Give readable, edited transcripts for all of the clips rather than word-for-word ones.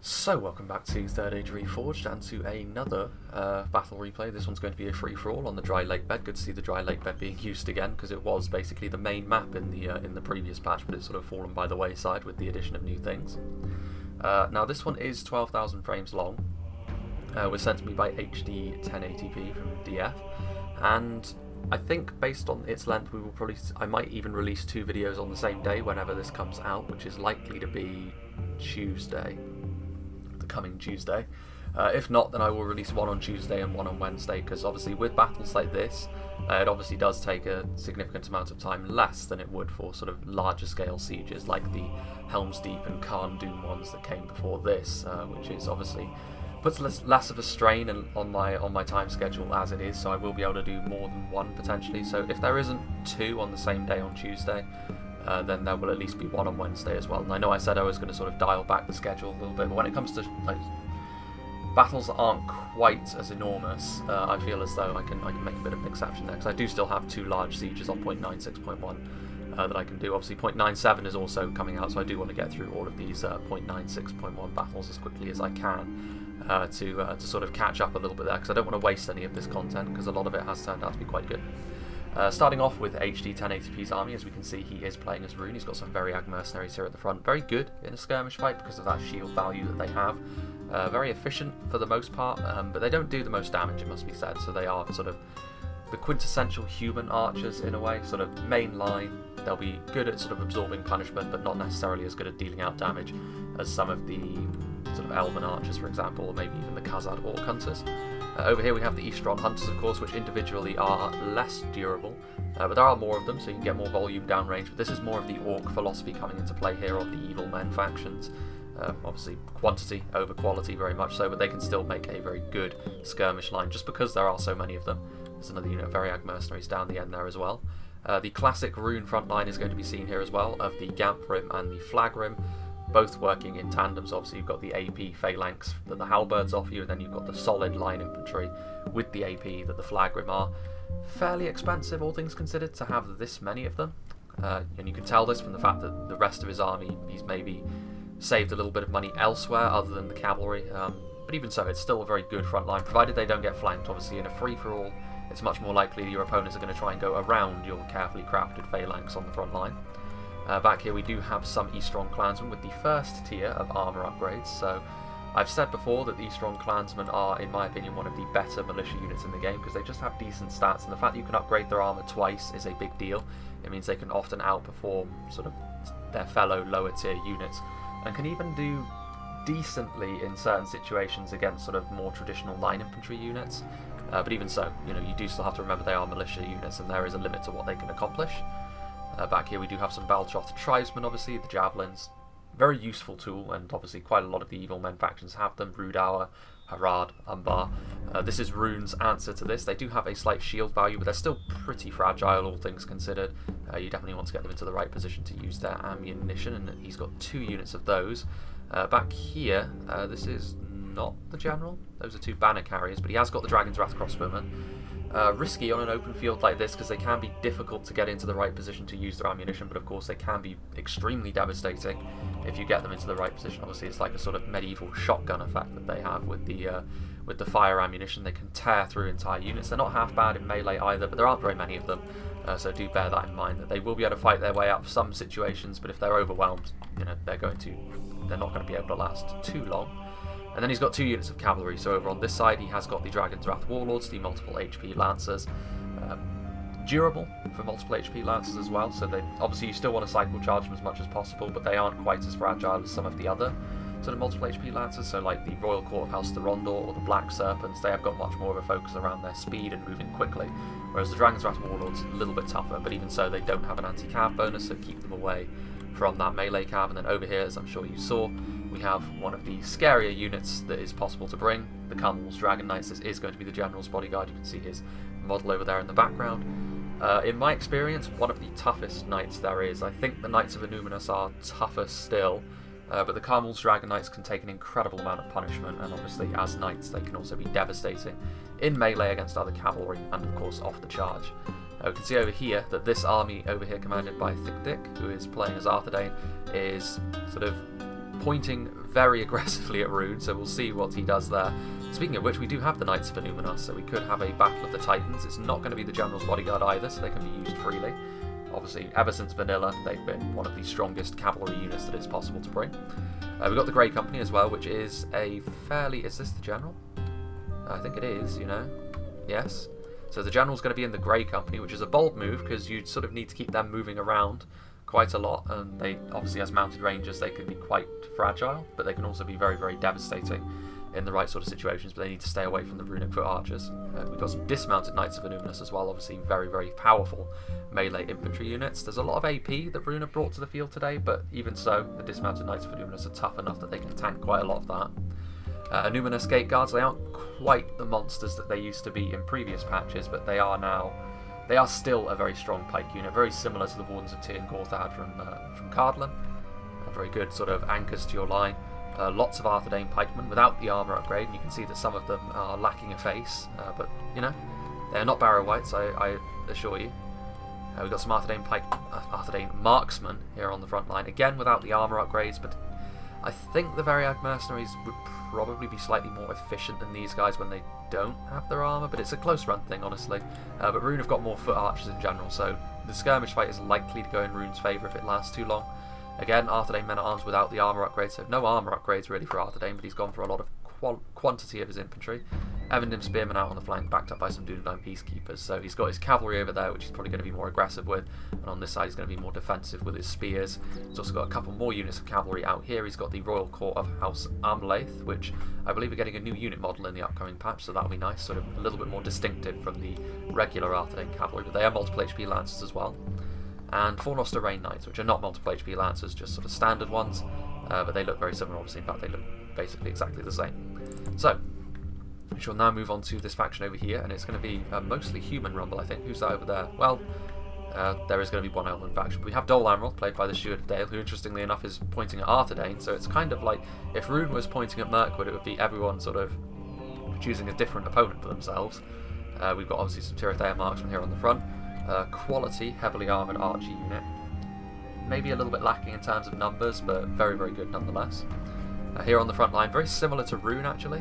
So welcome back to 3rd Age Reforged and to another battle replay. This one's going to be a free-for-all on the dry lake bed. Good to see the dry lake bed being used again, because it was basically the main map in the previous patch, but it's sort of fallen by the wayside with the addition of new things. Now this one is 12,000 frames long. Was sent to me by HD 1080p from DF, and I think based on its length we will probably, I might even release 2 videos on the same day whenever this comes out, which is likely to be Tuesday. Coming Tuesday. If not, then I will release one on Tuesday and one on Wednesday, because obviously with battles like this, it obviously does take a significant amount of time less than it would for sort of larger scale sieges like the Helm's Deep and Khan Doom ones that came before this, which is obviously puts less of a strain on my time schedule as it is, so I will be able to do more than one potentially. So if there isn't 2 on the same day on Tuesday, then there will at least be one on Wednesday as well. And I know I said I was going to sort of dial back the schedule a little bit, but when it comes to like battles that aren't quite as enormous, I feel as though I can make a bit of an exception there, because I do still have 2 large sieges on 0.96.1 that I can do. Obviously 0.97 is also coming out, so I do want to get through all of these 0.96.1 battles as quickly as I can to sort of catch up a little bit there, because I don't want to waste any of this content, because a lot of it has turned out to be quite good. Starting off with HD 1080p's army, as we can see, he is playing as Rune. He's got some very ag mercenaries here at the front. Very good in a skirmish fight because of that shield value that they have. Very efficient for the most part, but they don't do the most damage, it must be said. So they are sort of the quintessential human archers in a way, sort of main line. They'll be good at sort of absorbing punishment, but not necessarily as good at dealing out damage as some of the sort of elven archers, for example, or maybe even the Khazad orc hunters. Over here we have the Eastron hunters, of course, which individually are less durable, but there are more of them, so you can get more volume downrange. But this is more of the orc philosophy coming into play here of the evil men factions. Obviously quantity over quality very much so, but they can still make a very good skirmish line just because there are so many of them. There's another unit of very ag mercenaries down the end there as well. The classic Rune front line is going to be seen here as well, of the Gamp Rim and the Flag Rim, both working in tandem. So obviously you've got the AP phalanx that the halberds offer you, and then you've got the solid line infantry with the AP that the Flag Rim are. Fairly expensive, all things considered, to have this many of them, and you can tell this from the fact that the rest of his army, he's maybe saved a little bit of money elsewhere other than the cavalry, but even so, it's still a very good front line, provided they don't get flanked. Obviously in a free-for-all, it's much more likely your opponents are going to try and go around your carefully crafted phalanx on the front line. Back here we do have some Eastron Clansmen with the first tier of armour upgrades. So I've said before that the Eastron Clansmen are, in my opinion, one of the better militia units in the game, because they just have decent stats, and the fact that you can upgrade their armour twice is a big deal. It means they can often outperform sort of their fellow lower tier units, and can even do decently in certain situations against sort of more traditional line infantry units. But even so, you know, you do still have to remember they are militia units, and there is a limit to what they can accomplish. Back here we do have some Balchoth tribesmen, obviously, the javelins. Very useful tool, and obviously quite a lot of the evil men factions have them. Rudour, Harad, Umbar. This is Rune's answer to this. They do have a slight shield value, but they're still pretty fragile, all things considered. You definitely want to get them into the right position to use their ammunition, and he's got 2 units of those. Back here, this is not the general. Those are 2 banner carriers, but he has got the Dragon's Wrath crossbowmen. Risky on an open field like this, because they can be difficult to get into the right position to use their ammunition, but of course they can be extremely devastating if you get them into the right position. Obviously it's like a sort of medieval shotgun effect that they have with the fire ammunition. They can tear through entire units. They're not half bad in melee either, but there aren't very many of them, so do bear that in mind, that they will be able to fight their way out of some situations, but if they're overwhelmed, you know, they're not going to be able to last too long. And then he's got 2 units of cavalry, so over on this side he has got the Dragon's Wrath Warlords, the multiple HP Lancers. Durable for multiple HP Lancers as well, so they obviously you still want to cycle charge them as much as possible, but they aren't quite as fragile as some of the other sort of multiple HP Lancers, so like the Royal Court of House Thorondor or the Black Serpents. They have got much more of a focus around their speed and moving quickly, whereas the Dragon's Wrath Warlords a little bit tougher, but even so they don't have an anti-cav bonus, so keep them away from that melee cav. And then over here, as I'm sure you saw, we have one of the scarier units that is possible to bring, the Carmel's Dragon Knights. This is going to be the General's bodyguard. You can see his model over there in the background. In my experience, one of the toughest knights there is. I think the Knights of Illuminus are tougher still, but the Carmel's Dragon Knights can take an incredible amount of punishment, and obviously as knights they can also be devastating in melee against other cavalry, and of course off the charge. We can see over here that this army over here, commanded by Thick Dick, who is playing as Arthur Dane, is sort of pointing very aggressively at Rune, so we'll see what he does there. Speaking of which, we do have the Knights of Illuminus, so we could have a Battle of the Titans. It's not going to be the General's Bodyguard either, so they can be used freely. Obviously, ever since Vanilla, they've been one of the strongest cavalry units that it's possible to bring. We've got the Grey Company as well, which is a fairly... Is this the General? I think it is, you know. Yes. So the General's going to be in the Grey Company, which is a bold move, because you sort of need to keep them moving around quite a lot, and they, obviously as mounted rangers, they can be quite fragile, but they can also be very, very devastating in the right sort of situations, but they need to stay away from the runic foot archers. We've got some dismounted Knights of Illuminus as well, obviously very, very powerful melee infantry units. There's a lot of AP that Rune have brought to the field today, but even so, the dismounted Knights of Illuminus are tough enough that they can tank quite a lot of that. Illuminus Gate Guards, they aren't quite the monsters that they used to be in previous patches, but they are still a very strong pike unit, very similar to the Wardens of Tir and Gorthad from Cardland. Very good sort of anchors to your line. Lots of Arthedain pikemen without the armour upgrade, and you can see that some of them are lacking a face, but you know, they're not Barrow Whites, I assure you. We've got some Arthedain marksmen here on the front line, again without the armour upgrades, but I think the Variag mercenaries would probably be slightly more efficient than these guys when they don't have their armour, but it's a close run thing, honestly. But Rune have got more foot archers in general, so the skirmish fight is likely to go in Rune's favour if it lasts too long. Again, Arthedain men-at-arms without the armour upgrades, so no armour upgrades really for Arthedain, but he's gone for a lot of quantity of his infantry. Evandim Spearmen out on the flank, backed up by some Dunedain Peacekeepers, so he's got his cavalry over there, which he's probably going to be more aggressive with, and on this side he's going to be more defensive with his spears. He's also got a couple more units of cavalry out here. He's got the Royal Court of House Armlaith, which I believe are getting a new unit model in the upcoming patch, so that'll be nice, sort of a little bit more distinctive from the regular Arthedain cavalry, but they are multiple HP lancers as well. And 4 Noster Rain Knights, which are not multiple HP lancers, just sort of standard ones, but they look very similar, obviously. In fact, they look basically exactly the same. So, we shall now move on to this faction over here, and it's going to be mostly human rumble, I think. Who's that over there? Well, there is going to be one Elven faction. We have Dole Amril, played by the Steward of Dale, who interestingly enough is pointing at Arthedain, so it's kind of like if Rune was pointing at Mirkwood, it would be everyone sort of choosing a different opponent for themselves. We've got obviously some Tirithea marksmen here on the front. Quality, heavily armoured archer unit. Maybe a little bit lacking in terms of numbers, but very, very good nonetheless. Here on the front line, very similar to Rune actually.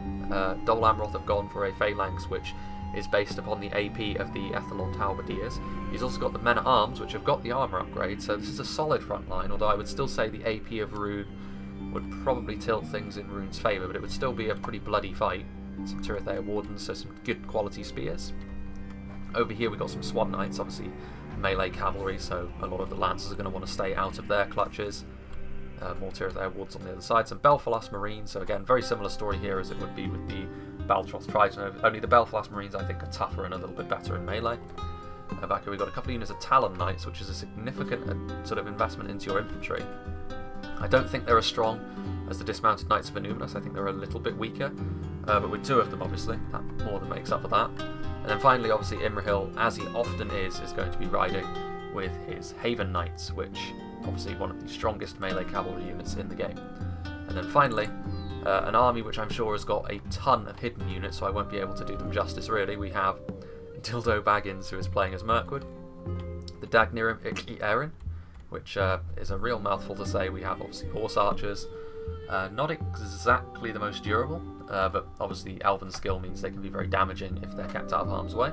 Dol Amroth have gone for a phalanx which is based upon the AP of the Ethelond Halberdiers. He's also got the men-at-arms which have got the armour upgrade, so this is a solid front line, although I would still say the AP of Rune would probably tilt things in Rune's favour, but it would still be a pretty bloody fight. Some Tirithea Wardens, so some good quality spears. Over here we've got some Swan Knights, obviously melee cavalry, so a lot of the lancers are going to want to stay out of their clutches. More Tirithea Wards on the other side. Some Belfalas Marines, so again, very similar story here as it would be with the Baltroth Triton, only the Belfalas Marines I think are tougher and a little bit better in melee. Back here we've got a couple of units of Talon Knights, which is a significant sort of investment into your infantry. I don't think they're as strong as the dismounted Knights of Illuminus. I think they're a little bit weaker, but with 2 of them obviously, that more than makes up for that. And then finally, obviously, Imrahil, as he often is going to be riding with his Haven Knights, which obviously one of the strongest melee cavalry units in the game. And then finally, an army which I'm sure has got a ton of hidden units, so I won't be able to do them justice really. We have Dildo Baggins, who is playing as Mirkwood, the Dagnirim Iki Erin, which is a real mouthful to say. We have obviously Horse Archers, not exactly the most durable, but obviously Elven skill means they can be very damaging if they're kept out of harm's way.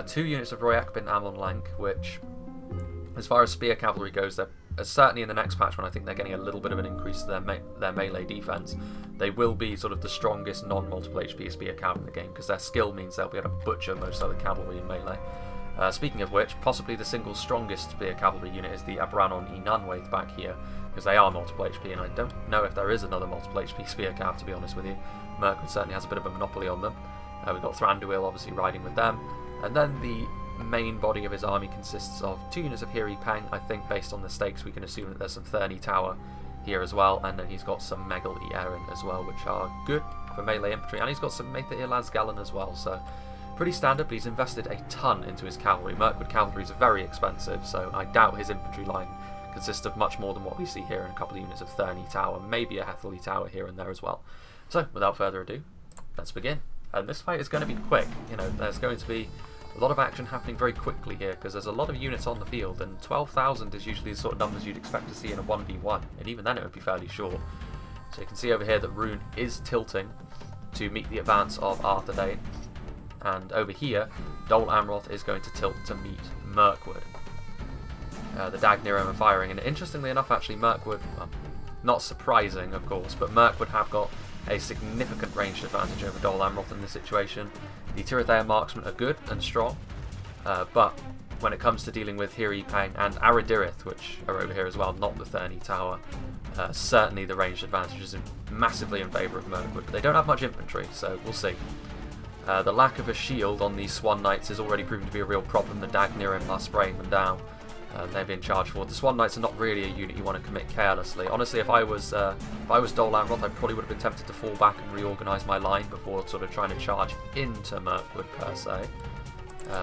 2 units of Royak bin Amon Lank, which, as far as spear cavalry goes, they're certainly in the next patch when I think they're getting a little bit of an increase to their melee defense. They will be sort of the strongest non-multiple HP spear cav in the game, because their skill means they'll be able to butcher most other cavalry in melee. Speaking of which, possibly the single strongest spear cavalry unit is the Abranon Inanwaith back here, because they are multiple HP, and I don't know if there is another multiple HP spear cav, to be honest with you. Mirkwood certainly has a bit of a monopoly on them. We've got Thranduil obviously riding with them, and then the main body of his army consists of 2 units of Hiri Peng. I think based on the stakes we can assume that there's some Thurny Tower here as well, and then he's got some Megal Erin as well, which are good for melee infantry, and he's got some Maitha Ilaz Gallen as well, so pretty standard, but he's invested a ton into his cavalry. Mirkwood cavalry is very expensive, so I doubt his infantry line consists of much more than what we see here in a couple of units of Thurny Tower, maybe a Hetherley Tower here and there as well. So, without further ado, let's begin. And this fight is going to be quick. You know, there's going to be a lot of action happening very quickly here, because there's a lot of units on the field, and 12,000 is usually the sort of numbers you'd expect to see in a 1v1, and even then it would be fairly short. So you can see over here that Rune is tilting to meet the advance of Arthur Dane. And over here, Dol Amroth is going to tilt to meet Mirkwood. The Dagnirem are firing, and interestingly enough, actually, Mirkwood, well, not surprising, of course, but Mirkwood have got a significant ranged advantage over Dol Amroth in this situation. The Tirithea marksmen are good and strong, but when it comes to dealing with Hiri Peng and Aradirith, which are over here as well, not the Thurny Tower, certainly the ranged advantage is massively in favour of Mirkwood, but they don't have much infantry, so we'll see. The lack of a shield on these Swan Knights is already proving to be a real problem. The Dagnirem are spraying them down. They're being charged for. The Swan Knights are not really a unit you want to commit carelessly. Honestly, if I was Dol Amroth, I probably would have been tempted to fall back and reorganise my line before sort of trying to charge into Mirkwood per se.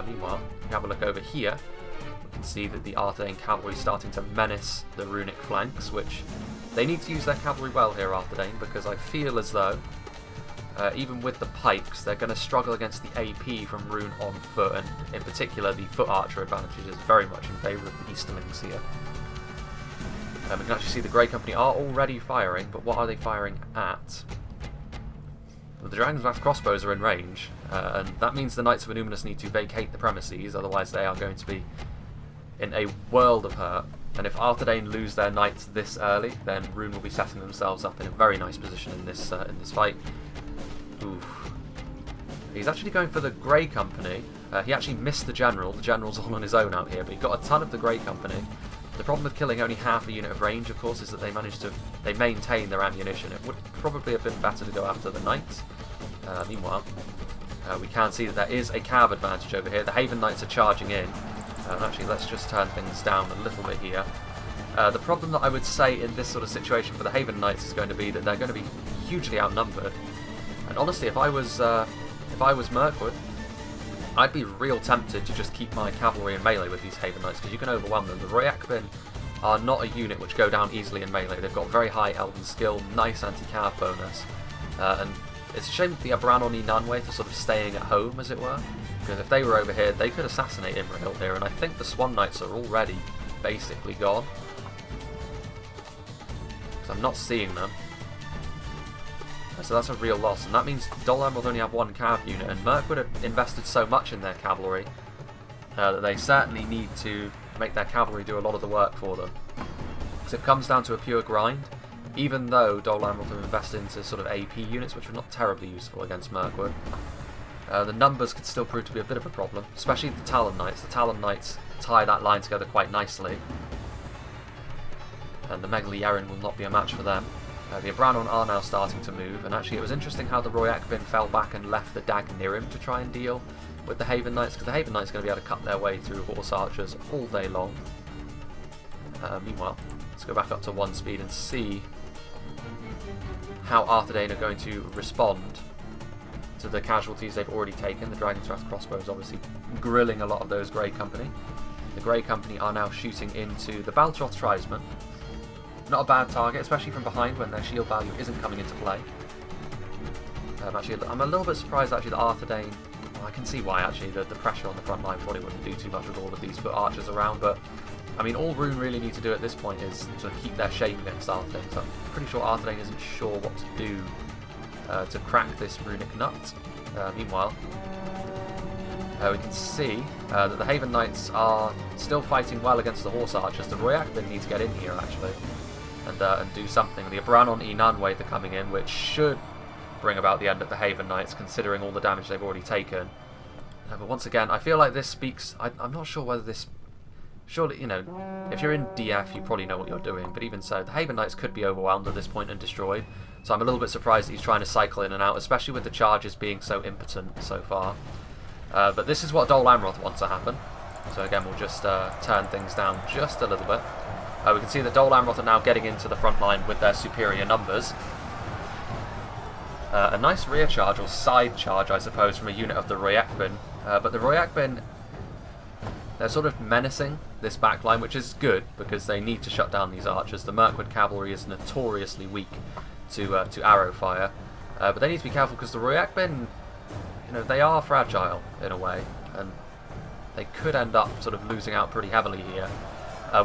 Meanwhile, if you have a look over here, we can see that the Arthur Dane cavalry is starting to menace the runic flanks, which they need to use their cavalry well here, Arthur Dane, because I feel as though even with the pikes, they're going to struggle against the AP from Rune on foot, and in particular the foot archer advantage is very much in favour of the Easterlings here. We can actually see the Grey Company are already firing, but what are they firing at? Well, the Dragon's Last crossbows are in range, and that means the Knights of Illuminus need to vacate the premises, otherwise they are going to be in a world of hurt. And if Arthur Dane lose their knights this early, then Rune will be setting themselves up in a very nice position in this fight. Oof. He's actually going for the Grey Company. He actually missed the General. The General's all on his own out here, but he got a ton of the Grey Company. The problem with killing only half a unit of range, of course, is that they maintain their ammunition. It would probably have been better to go after the Knights. Meanwhile, we can see that there is a cav advantage over here. The Haven Knights are charging in. Actually, let's just turn things down a little bit here. The problem that I would say in this sort of situation for the Haven Knights is going to be that they're going to be hugely outnumbered. And honestly, if I was Mirkwood, I'd be real tempted to just keep my cavalry in melee with these Haven Knights, because you can overwhelm them. The Royakbin are not a unit which go down easily in melee. They've got very high elven skill, nice anti-cav bonus, and it's a shame that the Abranon Nanwe are sort of staying at home, as it were, because if they were over here, they could assassinate Imrahil here, and I think the Swan Knights are already basically gone, because I'm not seeing them. So that's a real loss, and that means Dol Amroth only have one cav unit, and Mirkwood have invested so much in their cavalry that they certainly need to make their cavalry do a lot of the work for them. Because it comes down to a pure grind, even though Dol Amroth have invested into sort of AP units, which are not terribly useful against Mirkwood. The numbers could still prove to be a bit of a problem, especially the Talon Knights. The Talon Knights tie that line together quite nicely, and the Megali Yeren will not be a match for them. The Abranon are now starting to move, and actually it was interesting how the Royakbin fell back and left the Dagnirem to try and deal with the Haven Knights, because the Haven Knights are going to be able to cut their way through horse archers all day long. Meanwhile, let's go back up to 1 speed and see how Arthur Dane are going to respond to the casualties they've already taken. The Dragon's Wrath crossbow is obviously grilling a lot of those Grey Company. The Grey Company are now shooting into the Baltroth Tribesmen. Not a bad target, especially from behind when their shield value isn't coming into play. Actually, I'm a little bit surprised actually that Arthur Dane, well, I can see why actually, the pressure on the front line probably wouldn't do too much with all of these foot archers around, but I mean, all Rune really need to do at this point is to keep their shape against Arthur Dane, so I'm pretty sure Arthur Dane isn't sure what to do to crack this runic nut. Meanwhile, we can see that the Haven Knights are still fighting well against the horse archers. The Royakbin need to get in here actually and do something. The Abranon Nanwe are coming in, which should bring about the end of the Haven Knights, considering all the damage they've already taken. But once again, I feel like this speaks... I'm not sure whether this... Surely, you know, if you're in DF, you probably know what you're doing, but even so, the Haven Knights could be overwhelmed at this point and destroyed. So I'm a little bit surprised that he's trying to cycle in and out, especially with the charges being so impotent so far. But this is what Dol Amroth wants to happen. So again, we'll just turn things down just a little bit. We can see that Dol Amroth are now getting into the front line with their superior numbers. A nice rear charge, or side charge, I suppose, from a unit of the Royakbin. But the Royakbin, they're sort of menacing this back line, which is good, because they need to shut down these archers. The Mirkwood cavalry is notoriously weak to arrow fire. But they need to be careful, because the Royakbin, you know, they are fragile, in a way, and they could end up sort of losing out pretty heavily here.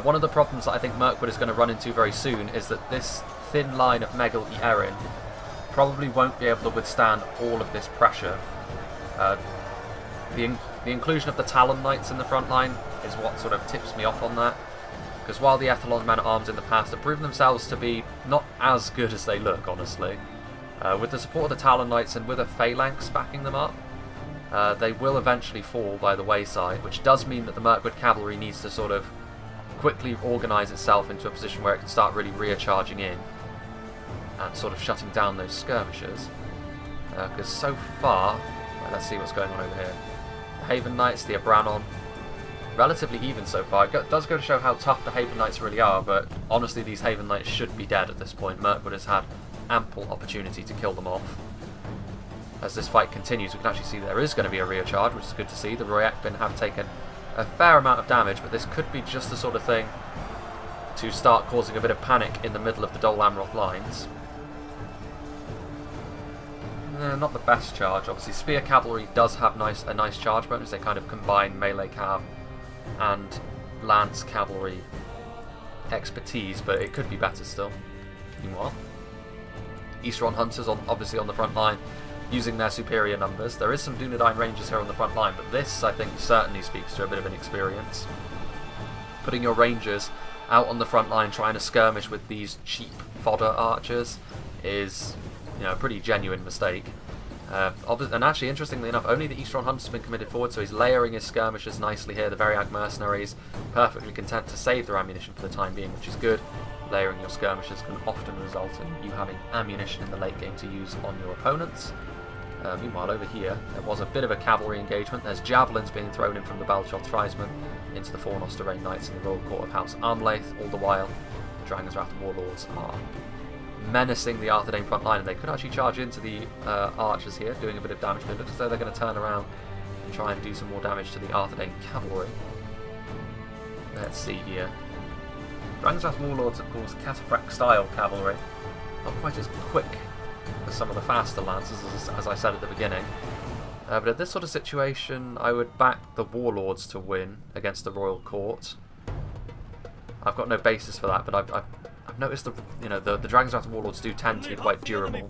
One of the problems that I think Mirkwood is going to run into very soon is that this thin line of Megil Erin probably won't be able to withstand all of this pressure. The inclusion of the Talon Knights in the front line is what sort of tips me off on that, because while the Ethelon men-at-arms in the past have proven themselves to be not as good as they look, honestly, with the support of the Talon Knights and with a phalanx backing them up, they will eventually fall by the wayside, which does mean that the Mirkwood cavalry needs to sort of quickly organise itself into a position where it can start really recharging in and sort of shutting down those skirmishers. Because so far, let's see what's going on over here. The Haven Knights, the Abranon, relatively even so far. It does go to show how tough the Haven Knights really are, but honestly these Haven Knights should be dead at this point. Mirkwood has had ample opportunity to kill them off. As this fight continues, we can actually see there is going to be a rear charge, which is good to see. The Royekbin have taken a fair amount of damage, but this could be just the sort of thing to start causing a bit of panic in the middle of the Dol Amroth lines. Not the best charge, obviously. Spear Cavalry does have a nice charge bonus. They kind of combine melee cav and lance cavalry expertise, but it could be better still. Meanwhile, Eastron Hunters obviously on the front line, using their superior numbers. There is some Dunedain Rangers here on the front line, but this, I think, certainly speaks to a bit of inexperience. Putting your Rangers out on the front line trying to skirmish with these cheap fodder archers is, you know, a pretty genuine mistake. And actually, interestingly enough, only the Eastron Hunter's been committed forward, so he's layering his skirmishers nicely here. The Variag Mercenaries perfectly content to save their ammunition for the time being, which is good. Layering your skirmishers can often result in you having ammunition in the late game to use on your opponents. Meanwhile, over here, there was a bit of a cavalry engagement. There's javelins being thrown in from the Balchoth Tribesmen into the Four Nosterrain Knights in the Royal Court of House Armlaith. All the while, the Dragon's Wrath Warlords are menacing the Arthedain front line, and they could actually charge into the archers here, doing a bit of damage, but it looks as though they're going to turn around and try and do some more damage to the Arthedain cavalry. Let's see here. Dragon's Wrath Warlords, of course, Cataphract-style cavalry, not quite as quick as some of the faster lancers, as I said at the beginning. But at this sort of situation, I would back the Warlords to win against the Royal Court. I've got no basis for that, but I've noticed the Dragon's Wrath Warlords do tend to be quite durable.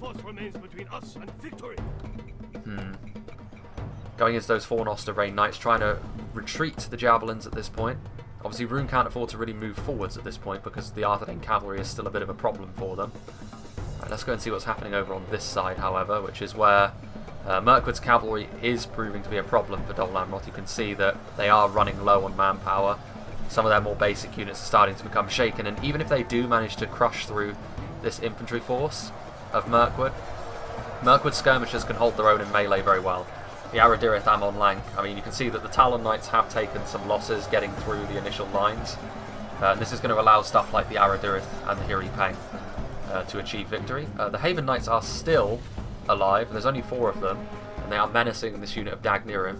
Going into those Four Nosterrain Knights, trying to retreat the Javelins at this point. Obviously, Rune can't afford to really move forwards at this point because the Arthedain cavalry is still a bit of a problem for them. Right, let's go and see what's happening over on this side, however, which is where Mirkwood's cavalry is proving to be a problem for Dol Amroth. You can see that they are running low on manpower. Some of their more basic units are starting to become shaken, and even if they do manage to crush through this infantry force of Mirkwood, Mirkwood's skirmishers can hold their own in melee very well. The Aradirith Amon Lank, I mean, you can see that the Talon Knights have taken some losses getting through the initial lines, and this is going to allow stuff like the Aradirith and the Hiri Peng to achieve victory. The Haven Knights are still alive, there's only 4 of them, and they are menacing this unit of Dagnirim.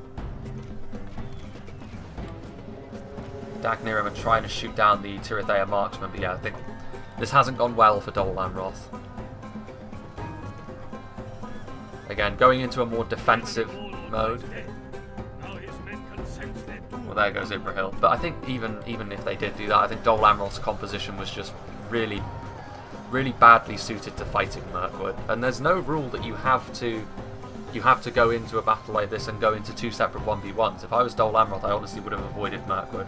Dagnirim are trying to shoot down the Tirithea marksman, but yeah, I think this hasn't gone well for Dol Amroth. Again, going into a more defensive mode. Well, there goes Ibrahil. But I think even if they did do that, I think Dol Amroth's composition was just really badly suited to fighting Mirkwood. And there's no rule that you have to go into a battle like this and go into 2 separate 1v1s. If I was Dol Amroth, I honestly would have avoided Mirkwood.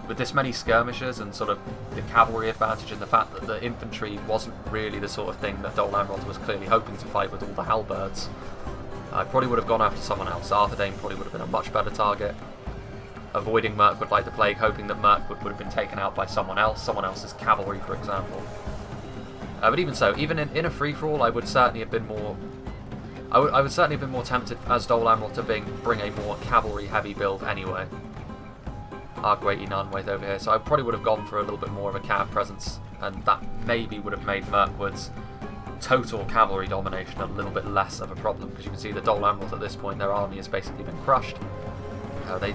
With this many skirmishers and sort of the cavalry advantage and the fact that the infantry wasn't really the sort of thing that Dol Amroth was clearly hoping to fight with all the halberds, I probably would have gone after someone else. Arthedain probably would have been a much better target. Avoiding Mirkwood like the plague, hoping that Mirkwood would have been taken out by someone else's cavalry, for example. But even so, even in a free-for-all, I would certainly have been more... I would certainly have been more tempted as Dol Amroth to bring a more cavalry-heavy build anyway. Argueti Nunwaith over here, so I probably would have gone for a little bit more of a cav presence, and that maybe would have made Mirkwood's total cavalry domination a little bit less of a problem, because you can see that Dol Amroth at this point, their army has basically been crushed. They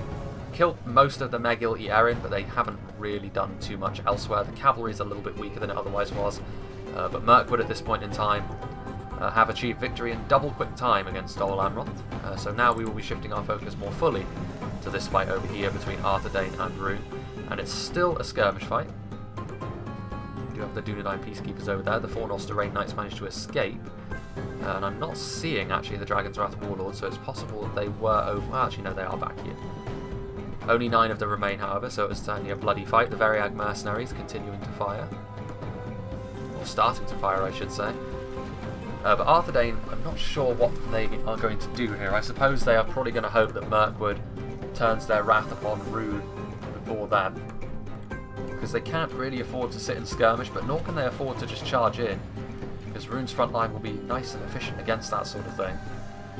killed most of the Megil Erin, but they haven't really done too much elsewhere. The cavalry is a little bit weaker than it otherwise was, but Mirkwood at this point in time have achieved victory in double quick time against Dol Amroth. So now we will be shifting our focus more fully to this fight over here between Arthedain and Rune, and it's still a skirmish fight. do have the Dunedain Peacekeepers over there. The Fornost Rain Knights managed to escape. And I'm not seeing, actually, the Dragon's Wrath Warlords, so it's possible that they were over... Well, actually, no, they are back here. Only 9 of them remain, however, so it was certainly a bloody fight. The Variag Mercenaries continuing to fire. Or starting to fire, I should say. But Arthedain, I'm not sure what they are going to do here. I suppose they are probably going to hope that Mirkwood turns their wrath upon Rune before them. Because they can't really afford to sit and skirmish, but nor can they afford to just charge in. Because Rune's front line will be nice and efficient against that sort of thing.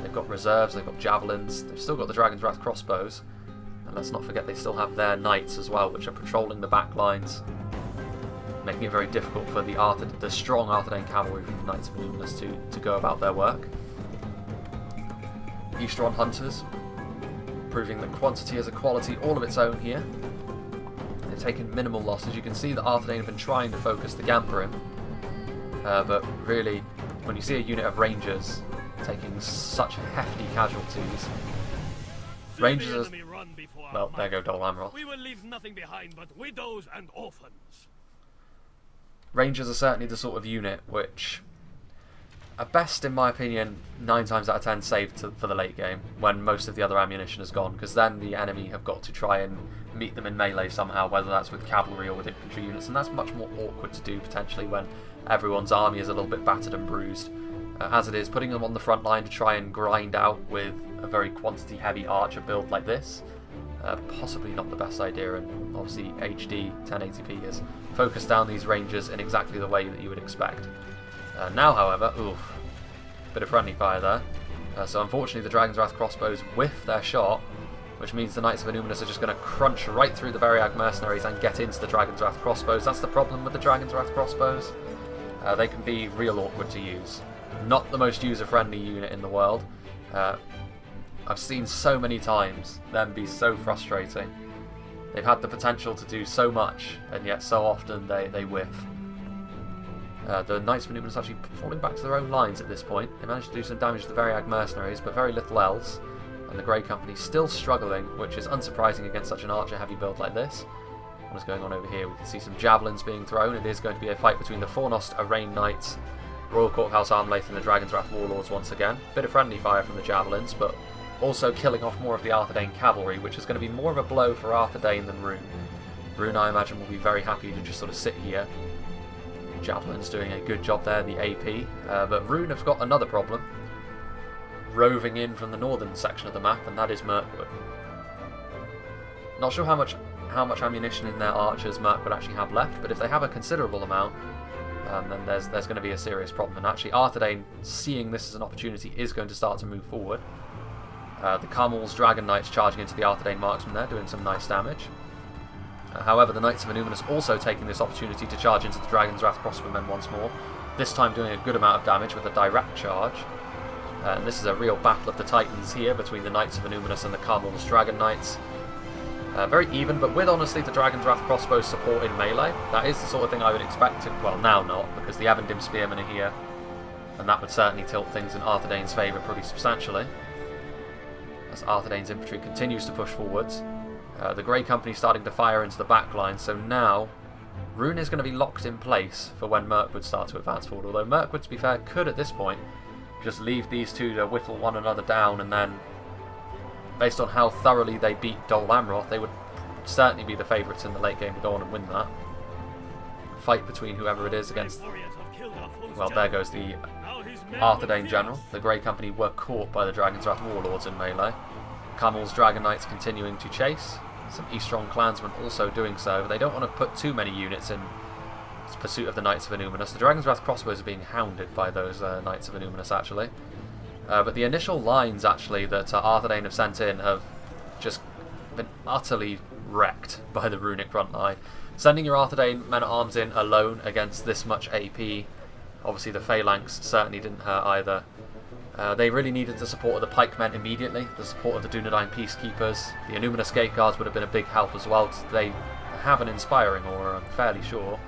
They've got reserves, they've got javelins, they've still got the Dragon's Wrath crossbows. And let's not forget they still have their knights as well, which are patrolling the back lines, making it very difficult for the strong Arthedain cavalry from the Knights of Illuminus to go about their work. Eastron Hunters, proving that quantity has a quality all of its own here. They've taken minimal losses. You can see that Arthedain have been trying to focus the Gamperim, but really, when you see a unit of Rangers taking such hefty casualties, Rangers are... Well, there go Dol Amroth. We will leave nothing behind but widows and orphans. Rangers are certainly the sort of unit which are best, in my opinion, 9 times out of 10 saved for the late game, when most of the other ammunition has gone, because then the enemy have got to try and meet them in melee somehow, whether that's with cavalry or with infantry units, and that's much more awkward to do potentially when everyone's army is a little bit battered and bruised. As it is, putting them on the front line to try and grind out with a very quantity heavy archer build like this, possibly not the best idea, and obviously HD 1080p has focused down these Rangers in exactly the way that you would expect. Now, however, oof, bit of friendly fire there. So unfortunately the Dragon's Wrath crossbows whiff their shot, which means the Knights of Illuminus are just going to crunch right through the Variag Mercenaries and get into the Dragon's Wrath crossbows. That's the problem with the Dragon's Wrath crossbows. They can be real awkward to use. Not the most user-friendly unit in the world. I've seen so many times them be so frustrating. They've had the potential to do so much, and yet so often they whiff. The Knights of Illuminus actually falling back to their own lines at this point. They managed to do some damage to the Variag Mercenaries, but very little else. And the Grey Company still struggling, which is unsurprising against such an archer-heavy build like this. What is going on over here? We can see some javelins being thrown. It is going to be a fight between the Fornost Arraign Knights, Royal Courthouse Armlaith, and the Dragon's Wrath Warlords once again. Bit of friendly fire from the javelins, but also killing off more of the Arthedain cavalry, which is going to be more of a blow for Arthedain than Rune. Rune, I imagine, will be very happy to just sort of sit here. Javelin's doing a good job there, the AP, but Rune have got another problem, roving in from the northern section of the map, and that is Mirkwood. Not sure how much ammunition in their archers Mirkwood actually have left, but if they have a considerable amount, then there's going to be a serious problem. And actually, Arthedain, seeing this as an opportunity, is going to start to move forward. The Carmel's Dragon Knights charging into the Arthedain marksmen there, doing some nice damage. However, the Knights of Illuminus also taking this opportunity to charge into the Dragon's Wrath crossbowmen once more, this time doing a good amount of damage with a direct charge. And this is a real battle of the titans here between the Knights of Illuminus and the Carmel's Dragon Knights. Very even, but with honestly the Dragon's Wrath crossbows support in melee. That is the sort of thing I would expect to, well, now not, because the Avendim spearmen are here, and that would certainly tilt things in Arthedain's favour pretty substantially. As Arthedain's infantry continues to push forwards. The Grey Company starting to fire into the back line, so now Rune is going to be locked in place for when Mirkwood starts to advance forward, although Mirkwood, to be fair, could at this point just leave these two to whittle one another down, and then, based on how thoroughly they beat Dol Amroth, they would certainly be the favourites in the late game to go on and win that. Fight between whoever it is against... Well, there goes the Arthedain general. The Grey Company were caught by the Dragon's Wrath Warlords in melee. Carmel's Dragon Knights continuing to chase. Some Eastron clansmen also doing so. They don't want to put too many units in pursuit of the Knights of Illuminus. The Dragon's Wrath crossbows are being hounded by those Knights of Illuminus, actually. But the initial lines, actually, that Arthedain have sent in have just been utterly wrecked by the runic front line. Sending your Arthedain men-at-arms in alone against this much AP, obviously the phalanx certainly didn't hurt either. They really needed the support of the pikemen immediately, the support of the Dunedain Peacekeepers. The Illuminus Gate Guards would have been a big help as well, because they have an inspiring aura, I'm fairly sure.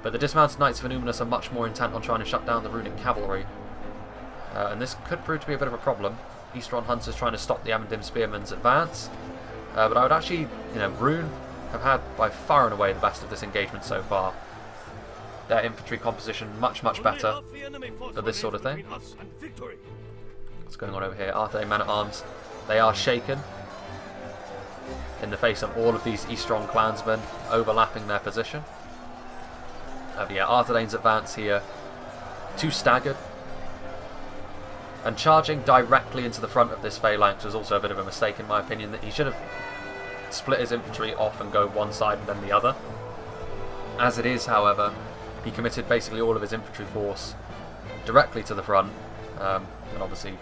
But the dismounted Knights of Illuminus are much more intent on trying to shut down the runic cavalry. And this could prove to be a bit of a problem. Eastron Hunters trying to stop the Avendim Spearmen's advance. But I would actually, Rune have had by far and away the best of this engagement so far. their infantry composition much better for this sort of thing. What's going on over here? Arthedain men-at-arms, they are shaken in the face of all of these Eastron clansmen overlapping their position. But yeah, Arthedain's advance here, too staggered. And charging directly into the front of this phalanx was also a bit of a mistake in my opinion. That he should have split his infantry off and go one side and then the other. As it is, however, he committed basically all of his infantry force directly to the front. And obviously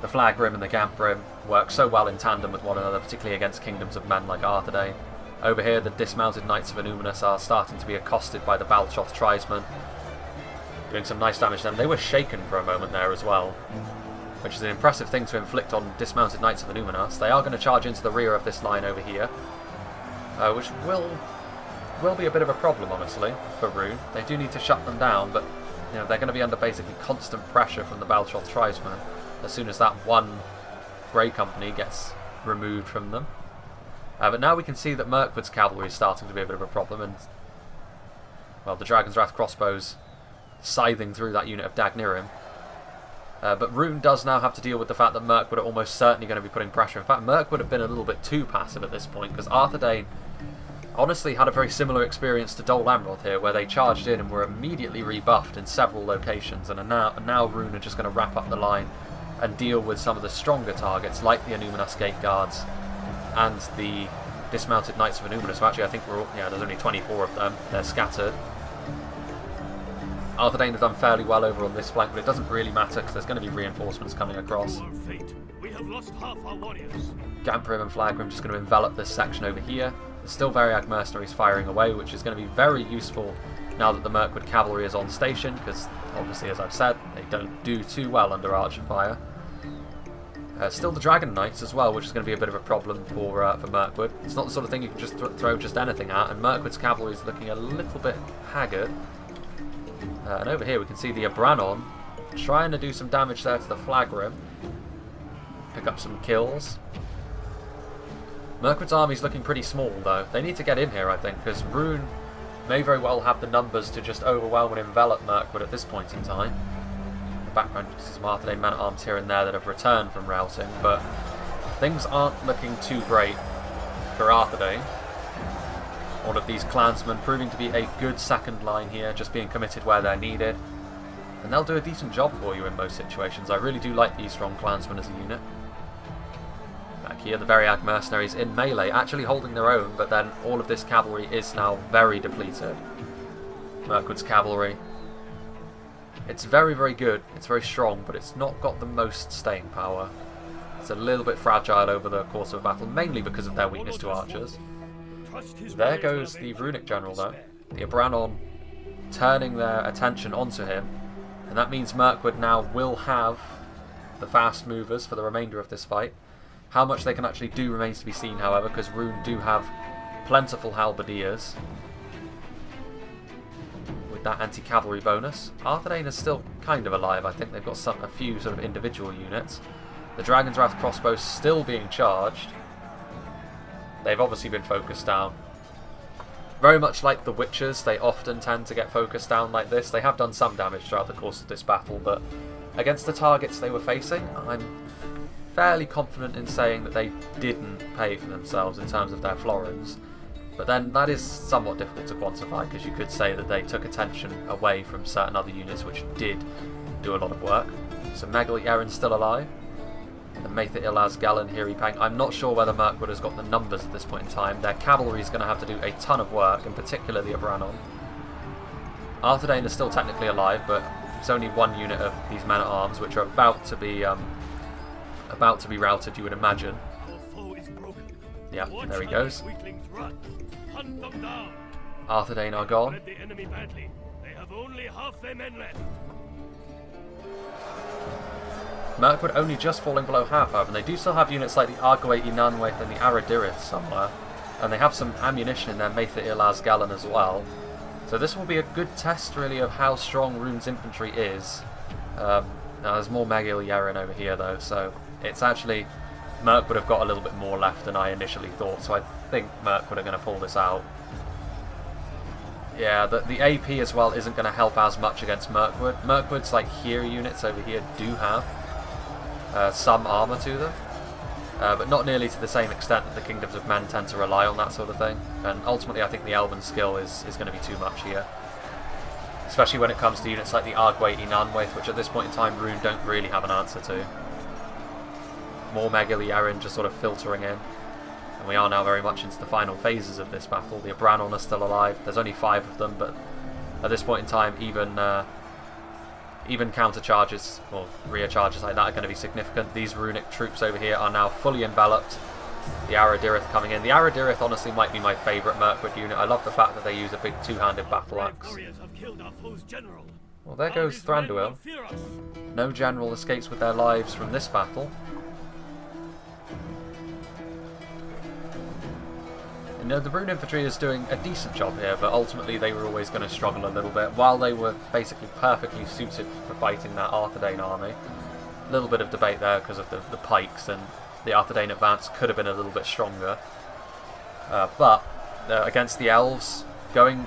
the Flag Rim and the Gamp Rim work so well in tandem with one another, particularly against kingdoms of men like Arthedain. Over here, the dismounted Knights of Annúminas are starting to be accosted by the Balchoth Tribesmen, doing some nice damage to them. They were shaken for a moment there as well, which is an impressive thing to inflict on dismounted Knights of Annúminas. They are going to charge into the rear of this line over here, which will be a bit of a problem, honestly, for Rune. They do need to shut them down, but you know they're going to be under basically constant pressure from the Balchoth Tribesmen as soon as that one Grey Company gets removed from them. But now we can see that Mirkwood's cavalry is starting to be a bit of a problem, and well, the Dragon's Wrath crossbows scything through that unit of Dagnirim. But Rune does now have to deal with the fact that Mirkwood are almost certainly going to be putting pressure. In fact, Mirkwood have been a little bit too passive at this point, because Arthedain honestly had a very similar experience to Dol Amroth here, where they charged in and were immediately rebuffed in several locations, and now Rune are just going to wrap up the line and deal with some of the stronger targets like the Annúminas Gate Guards and the dismounted Knights of Annúminas. So actually I think there's only 24 of them. They're scattered. Arthedain have done fairly well over on this flank, but it doesn't really matter because there's going to be reinforcements coming across. We have lost half our warriors. Gamp Rim and Flag Rim just going to envelop this section over here. There's still Variag mercenaries firing away, which is going to be very useful now that the Mirkwood cavalry is on station, because obviously, as I've said, they don't do too well under archer fire. Still the Dragon Knights as well, which is going to be a bit of a problem for Mirkwood. It's not the sort of thing you can just throw just anything at, and Mirkwood's cavalry is looking a little bit haggard. And over here we can see the Abranon trying to do some damage there to the Flag Rim. Pick up some kills. Mirkwood's army's looking pretty small though. They need to get in here, I think, because Rune may very well have the numbers to just overwhelm and envelop Mirkwood at this point in time. In the background, you see some Arthedain men-at-arms here and there that have returned from routing, but things aren't looking too great for Arthedain. All of these clansmen proving to be a good second line here, just being committed where they're needed. And they'll do a decent job for you in most situations. I really do like these strong clansmen as a unit. Back here, the Variag mercenaries in melee, actually holding their own, but then all of this cavalry is now very depleted. Mirkwood's cavalry. It's very, very good. It's very strong, but it's not got the most staying power. It's a little bit fragile over the course of a battle, mainly because of their weakness to archers. There goes the Runic general though. The Abranon turning their attention onto him, and that means Mirkwood now will have the fast movers for the remainder of this fight. How much they can actually do remains to be seen, however, because Rune do have plentiful halberdiers with that anti-cavalry bonus. Arthedain is still kind of alive. I think they've got a few sort of individual units. The Dragon's Wrath crossbows still being charged. They've obviously been focused down. Very much like the Witchers, they often tend to get focused down like this. They have done some damage throughout the course of this battle, but against the targets they were facing, I'm fairly confident in saying that they didn't pay for themselves in terms of their florins. But then that is somewhat difficult to quantify, because you could say that they took attention away from certain other units which did do a lot of work. So Megali Erin's still alive. And Maitha Ilaz Galen Hiri Pang. I'm not sure whether Mirkwood has got the numbers at this point in time. Their cavalry is going to have to do a ton of work, in particular the Abranon. Arthedain is still technically alive, but it's only one unit of these men-at-arms, which are about to be routed, you would imagine. Yeah, there he goes. Arthedain are gone. They have only half their men left. Mirkwood only just falling below half, however, and they do still have units like the Argoet Inanweth and the Aradirith somewhere, and they have some ammunition in their Maitha Ilaz Galen as well. So this will be a good test, really, of how strong Rune's infantry is. Now there's more Megali Erin over here, though, so it's actually Mirkwood have got a little bit more left than I initially thought, so I think Mirkwood are going to pull this out. Yeah, the AP as well isn't going to help as much against Mirkwood. Mirkwood's like hero units over here do have some armour to them, but not nearly to the same extent that the Kingdoms of Men tend to rely on that sort of thing. And ultimately I think the Elven skill is going to be too much here. Especially when it comes to units like the Argueti Nanwaith, which at this point in time Rune don't really have an answer to. More Megali Erin just sort of filtering in. And we are now very much into the final phases of this battle. The Abranon are still alive. There's only 5 of them, but at this point in time, even counter charges or rear charges like that are going to be significant. These runic troops over here are now fully enveloped. The Aradirith coming in. The Aradirith honestly might be my favourite Mirkwood unit. I love the fact that they use a big two-handed battle axe. Well, there goes Thranduil. No general escapes with their lives from this battle. You know, the Rune Infantry is doing a decent job here, but ultimately they were always going to struggle a little bit. While they were basically perfectly suited for fighting that Arthedain army, a little bit of debate there because of the pikes, and the Arthedain advance could have been a little bit stronger. But against the Elves, going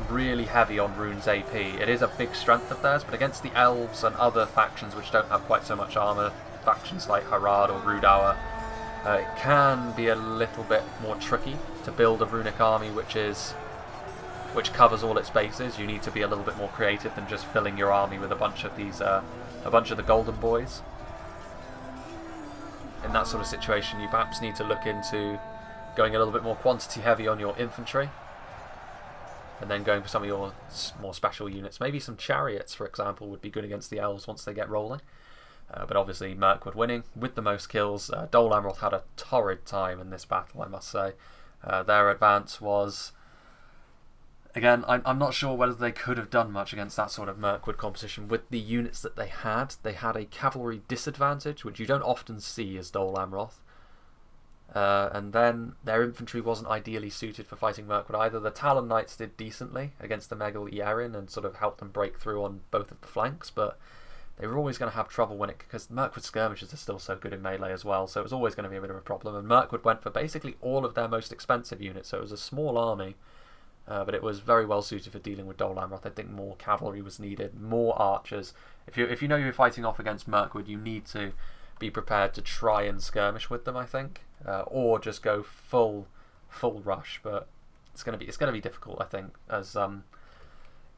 really heavy on Rune's AP, it is a big strength of theirs, but against the Elves and other factions which don't have quite so much armour, factions like Harad or Rudauer, it can be a little bit more tricky to build a runic army which covers all its bases. You need to be a little bit more creative than just filling your army with a bunch of these, a bunch of the Golden Boys. In that sort of situation, you perhaps need to look into going a little bit more quantity heavy on your infantry, and then going for some of your more special units. Maybe some chariots, for example, would be good against the Elves once they get rolling. But obviously Mirkwood winning with the most kills. Dol Amroth had a torrid time in this battle, I must say. Their advance was... Again, I'm not sure whether they could have done much against that sort of Mirkwood composition. With the units that they had a cavalry disadvantage, which you don't often see as Dol Amroth. And then their infantry wasn't ideally suited for fighting Mirkwood either. The Talon Knights did decently against the Megali Erin and sort of helped them break through on both of the flanks, but they were always going to have trouble because Mirkwood skirmishers are still so good in melee as well, so it was always going to be a bit of a problem. And Mirkwood went for basically all of their most expensive units, so it was a small army, but it was very well suited for dealing with Dol Amroth. I think more cavalry was needed, more archers. If you know you're fighting off against Mirkwood, you need to be prepared to try and skirmish with them, I think, or just go full rush. But it's going to be difficult, I think, as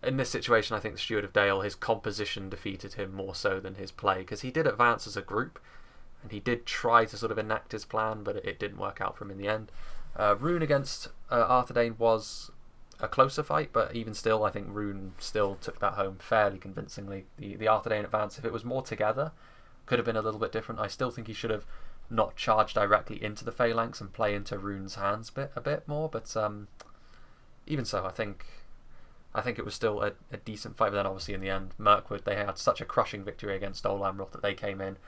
in this situation, I think the Steward of Dale, his composition defeated him more so than his play, because he did advance as a group, and he did try to sort of enact his plan, but it didn't work out for him in the end. Rune against Arthedain was a closer fight, but even still, I think Rune still took that home fairly convincingly. The Arthedain advance, if it was more together, could have been a little bit different. I still think he should have not charged directly into the phalanx and play into Rune's hands a bit more, but even so, I think it was still a decent fight. But then obviously in the end, Mirkwood, they had such a crushing victory against Dol Amroth that they came in,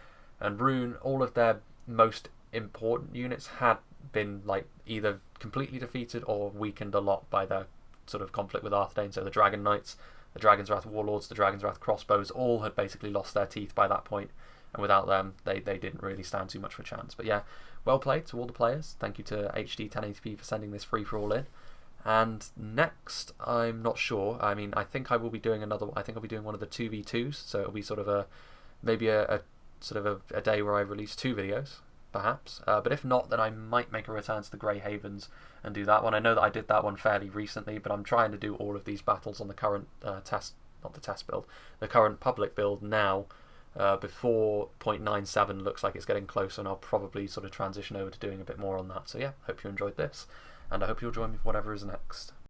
and Rune, all of their most important units had been like either completely defeated or weakened a lot by their sort of conflict with Arthedain. So the Dragon Knights, the Dragon's Wrath Warlords, the Dragon's Wrath Crossbows, all had basically lost their teeth by that point, and without them they didn't really stand too much of a chance. But yeah, well played to all the players. Thank you to HD 1080p for sending this free-for-all in. And next, I'm not sure. I mean, I think I will be doing another. I think I'll be doing one of the 2v2s. So it'll be sort of maybe a day where I release 2 videos, perhaps. But if not, then I might make a return to the Grey Havens and do that one. I know that I did that one fairly recently, but I'm trying to do all of these battles on the current the current public build now. Before 0.97 looks like it's getting closer, and I'll probably sort of transition over to doing a bit more on that. So yeah, hope you enjoyed this, and I hope you'll join me for whatever is next.